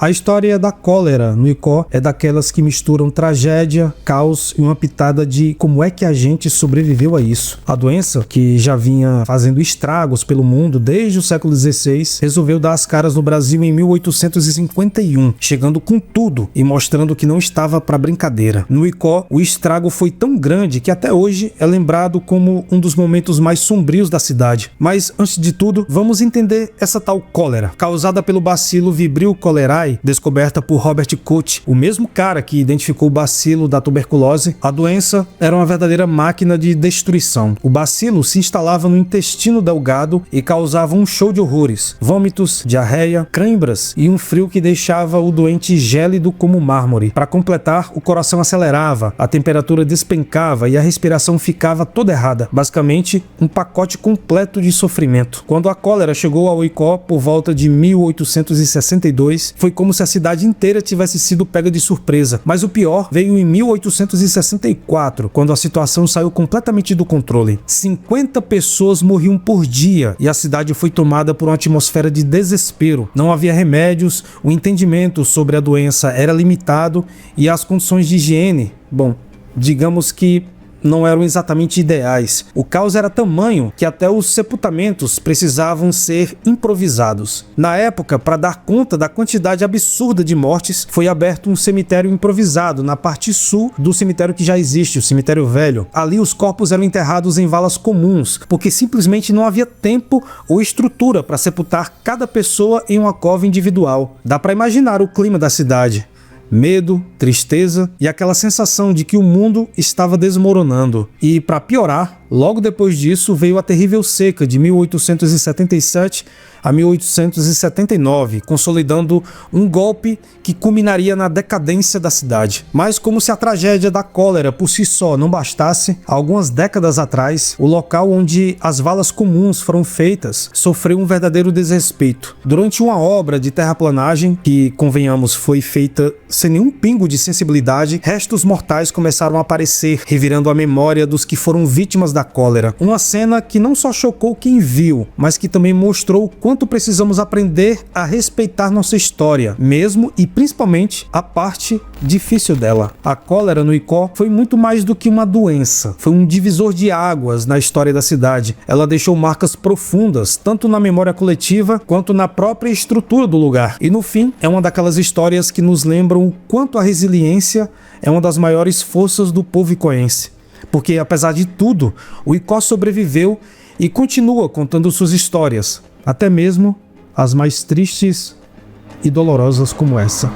A história da cólera no Icó é daquelas que misturam tragédia, caos e uma pitada de como é que a gente sobreviveu a isso. A doença, que já vinha fazendo estragos pelo mundo desde o século XVI, resolveu dar as caras no Brasil em 1851, chegando com tudo e mostrando que não estava para brincadeira. No Icó, o estrago foi tão grande que até hoje é lembrado como um dos momentos mais sombrios da cidade. Mas, antes de tudo, vamos entender essa tal cólera, causada pelo bacilo Vibrio cholerae, descoberta por Robert Koch, o mesmo cara que identificou o bacilo da tuberculose. A doença era uma verdadeira máquina de destruição. O bacilo se instalava no intestino delgado e causava um show de horrores: vômitos, diarreia, cãibras e um frio que deixava o doente gélido como mármore. Para completar, o coração acelerava, a temperatura despencava e a respiração ficava toda errada. Basicamente, um pacote completo de sofrimento. Quando a cólera chegou ao Icó por volta de 1862, foi como se a cidade inteira tivesse sido pega de surpresa. Mas o pior veio em 1864, quando a situação saiu completamente do controle. 50 pessoas morriam por dia e a cidade foi tomada por uma atmosfera de desespero. Não havia remédios, o entendimento sobre a doença era limitado e as condições de higiene, digamos que não eram exatamente ideais. O caos era tamanho que até os sepultamentos precisavam ser improvisados. Na época, para dar conta da quantidade absurda de mortes, foi aberto um cemitério improvisado na parte sul do cemitério que já existe, o cemitério velho. Ali os corpos eram enterrados em valas comuns, porque simplesmente não havia tempo ou estrutura para sepultar cada pessoa em uma cova individual. Dá para imaginar o clima da cidade. Medo, tristeza e aquela sensação de que o mundo estava desmoronando. E, para piorar, logo depois disso veio a terrível seca de 1877 a 1879, consolidando um golpe que culminaria na decadência da cidade. Mas como se a tragédia da cólera por si só não bastasse, algumas décadas atrás, o local onde as valas comuns foram feitas sofreu um verdadeiro desrespeito. Durante uma obra de terraplanagem, que, convenhamos, foi feita sem nenhum pingo de sensibilidade, restos mortais começaram a aparecer, revirando a memória dos que foram vítimas da cólera. Uma cena que não só chocou quem viu, mas que também mostrou o quanto precisamos aprender a respeitar nossa história, mesmo e principalmente a parte difícil dela. A cólera no Icó foi muito mais do que uma doença, foi um divisor de águas na história da cidade. Ela deixou marcas profundas, tanto na memória coletiva quanto na própria estrutura do lugar. E no fim, é uma daquelas histórias que nos lembram o quanto a resiliência é uma das maiores forças do povo icoense. Porque, apesar de tudo, o Icó sobreviveu e continua contando suas histórias, até mesmo as mais tristes e dolorosas como essa.